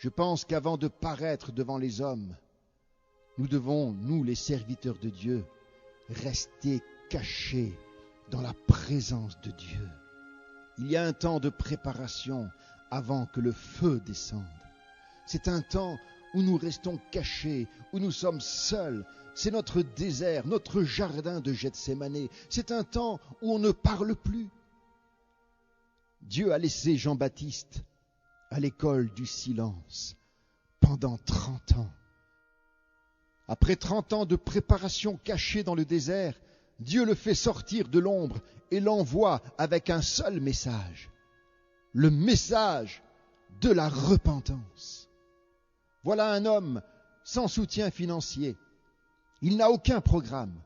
Je pense qu'avant de paraître devant les hommes, nous devons, nous les serviteurs de Dieu, rester cachés dans la présence de Dieu. Il y a un temps de préparation avant que le feu descende. C'est un temps où nous restons cachés, où nous sommes seuls. C'est notre désert, notre jardin de Gethsémané. C'est un temps où on ne parle plus. Dieu a laissé Jean-Baptiste à l'école du silence pendant 30 ans. Après 30 ans de préparation cachée dans le désert, Dieu le fait sortir de l'ombre et l'envoie avec un seul message, le message de la repentance. Voilà un homme sans soutien financier. Il n'a aucun programme.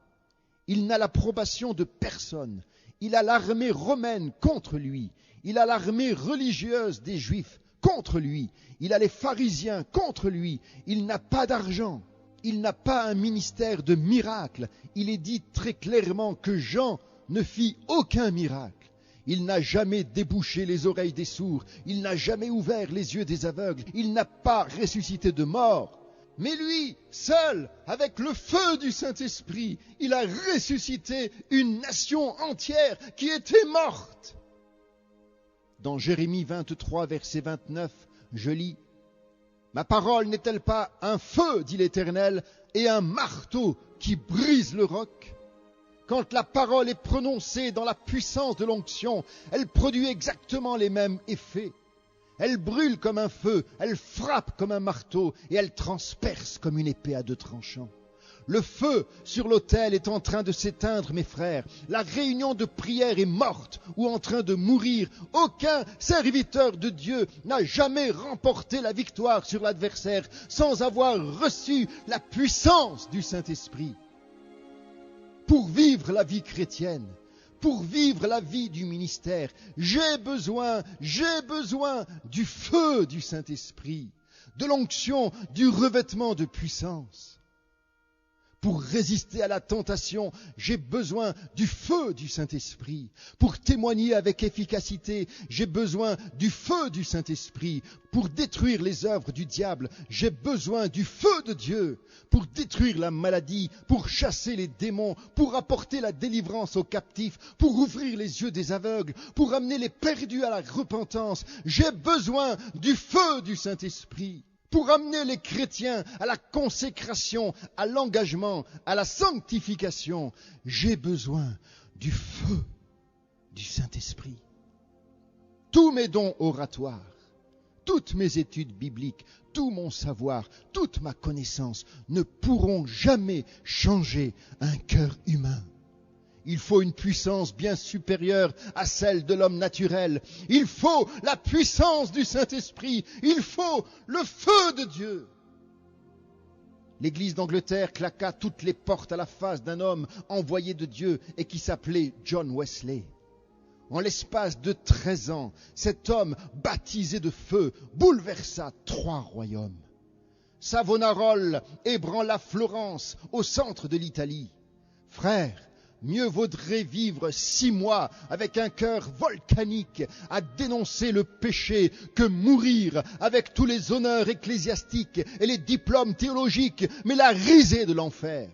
Il n'a l'approbation de personne. Il a l'armée romaine contre lui. Il a l'armée religieuse des Juifs contre lui. Il a les pharisiens contre lui. Il n'a pas d'argent. Il n'a pas un ministère de miracles. Il est dit très clairement que Jean ne fit aucun miracle. Il n'a jamais débouché les oreilles des sourds. Il n'a jamais ouvert les yeux des aveugles. Il n'a pas ressuscité de mort. Mais lui, seul, avec le feu du Saint-Esprit, il a ressuscité une nation entière qui était morte. Dans Jérémie 23, verset 29, je lis « Ma parole n'est-elle pas un feu, dit l'Éternel, et un marteau qui brise le roc ?» Quand la parole est prononcée dans la puissance de l'onction, elle produit exactement les mêmes effets. Elle brûle comme un feu, elle frappe comme un marteau et elle transperce comme une épée à 2 tranchants. Le feu sur l'autel est en train de s'éteindre, mes frères. La réunion de prière est morte ou en train de mourir. Aucun serviteur de Dieu n'a jamais remporté la victoire sur l'adversaire sans avoir reçu la puissance du Saint-Esprit. Pour vivre la vie chrétienne, pour vivre la vie du ministère, j'ai besoin du feu du Saint-Esprit, de l'onction, du revêtement de puissance. Pour résister à la tentation, j'ai besoin du feu du Saint-Esprit. Pour témoigner avec efficacité, j'ai besoin du feu du Saint-Esprit. Pour détruire les œuvres du diable, j'ai besoin du feu de Dieu. Pour détruire la maladie, pour chasser les démons, pour apporter la délivrance aux captifs, pour ouvrir les yeux des aveugles, pour amener les perdus à la repentance, j'ai besoin du feu du Saint-Esprit. Pour amener les chrétiens à la consécration, à l'engagement, à la sanctification, j'ai besoin du feu du Saint-Esprit. Tous mes dons oratoires, toutes mes études bibliques, tout mon savoir, toute ma connaissance ne pourront jamais changer un cœur humain. Il faut une puissance bien supérieure à celle de l'homme naturel. Il faut la puissance du Saint-Esprit. Il faut le feu de Dieu. L'Église d'Angleterre claqua toutes les portes à la face d'un homme envoyé de Dieu et qui s'appelait John Wesley. En l'espace de 13 ans, cet homme baptisé de feu bouleversa 3 royaumes. Savonarola ébranla Florence au centre de l'Italie. Frères, mieux vaudrait vivre 6 mois avec un cœur volcanique à dénoncer le péché que mourir avec tous les honneurs ecclésiastiques et les diplômes théologiques, mais la risée de l'enfer.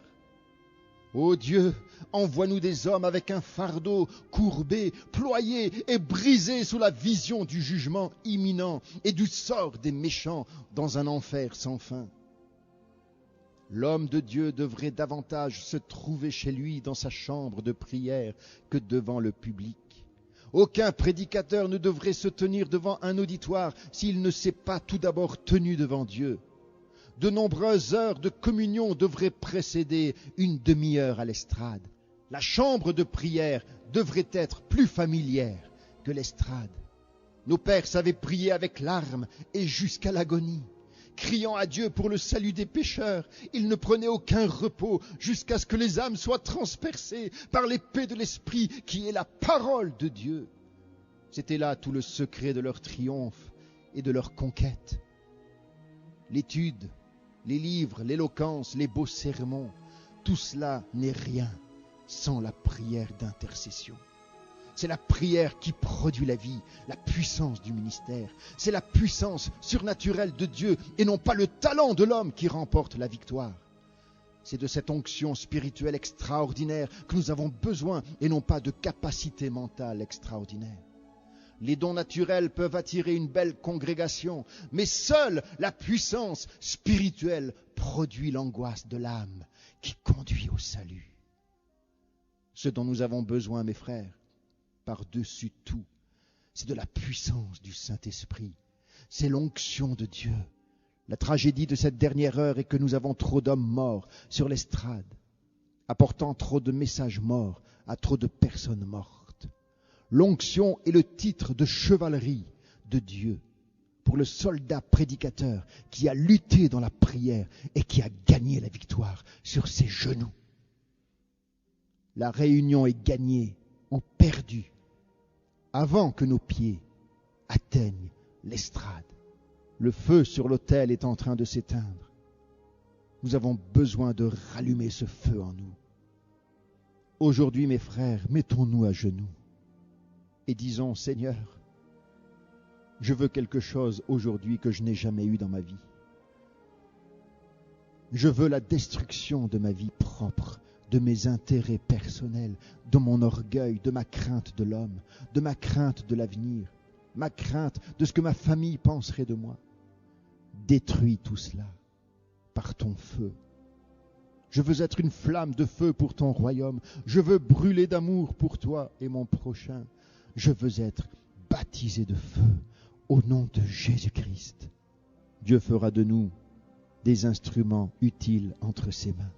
Ô Dieu, envoie-nous des hommes avec un fardeau courbé, ployé et brisé sous la vision du jugement imminent et du sort des méchants dans un enfer sans fin. L'homme de Dieu devrait davantage se trouver chez lui dans sa chambre de prière que devant le public. Aucun prédicateur ne devrait se tenir devant un auditoire s'il ne s'est pas tout d'abord tenu devant Dieu. De nombreuses heures de communion devraient précéder une demi-heure à l'estrade. La chambre de prière devrait être plus familière que l'estrade. Nos pères savaient prier avec larmes et jusqu'à l'agonie. Criant à Dieu pour le salut des pécheurs, ils ne prenaient aucun repos jusqu'à ce que les âmes soient transpercées par l'épée de l'Esprit qui est la parole de Dieu. C'était là tout le secret de leur triomphe et de leur conquête. L'étude, les livres, l'éloquence, les beaux sermons, tout cela n'est rien sans la prière d'intercession. C'est la prière qui produit la vie, la puissance du ministère. C'est la puissance surnaturelle de Dieu et non pas le talent de l'homme qui remporte la victoire. C'est de cette onction spirituelle extraordinaire que nous avons besoin et non pas de capacités mentales extraordinaires. Les dons naturels peuvent attirer une belle congrégation, mais seule la puissance spirituelle produit l'angoisse de l'âme qui conduit au salut. Ce dont nous avons besoin, mes frères, par-dessus tout, c'est de la puissance du Saint-Esprit. C'est l'onction de Dieu. La tragédie de cette dernière heure est que nous avons trop d'hommes morts sur l'estrade, apportant trop de messages morts à trop de personnes mortes. L'onction est le titre de chevalerie de Dieu pour le soldat prédicateur qui a lutté dans la prière et qui a gagné la victoire sur ses genoux. La réunion est gagnée ou perdue avant que nos pieds atteignent l'estrade. Le feu sur l'autel est en train de s'éteindre. Nous avons besoin de rallumer ce feu en nous. Aujourd'hui, mes frères, mettons-nous à genoux et disons, Seigneur, je veux quelque chose aujourd'hui que je n'ai jamais eu dans ma vie. Je veux la destruction de ma vie propre, de mes intérêts personnels, de mon orgueil, de ma crainte de l'homme, de ma crainte de l'avenir, ma crainte de ce que ma famille penserait de moi. Détruis tout cela par ton feu. Je veux être une flamme de feu pour ton royaume. Je veux brûler d'amour pour toi et mon prochain. Je veux être baptisé de feu au nom de Jésus-Christ. Dieu fera de nous des instruments utiles entre ses mains.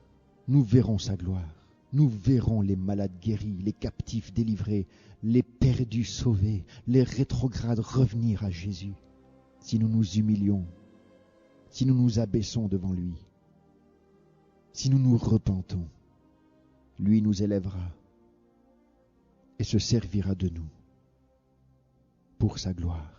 Nous verrons sa gloire. Nous verrons les malades guéris, les captifs délivrés, les perdus sauvés, les rétrogrades revenir à Jésus. Si nous nous humilions, si nous nous abaissons devant lui, si nous nous repentons, lui nous élèvera et se servira de nous pour sa gloire.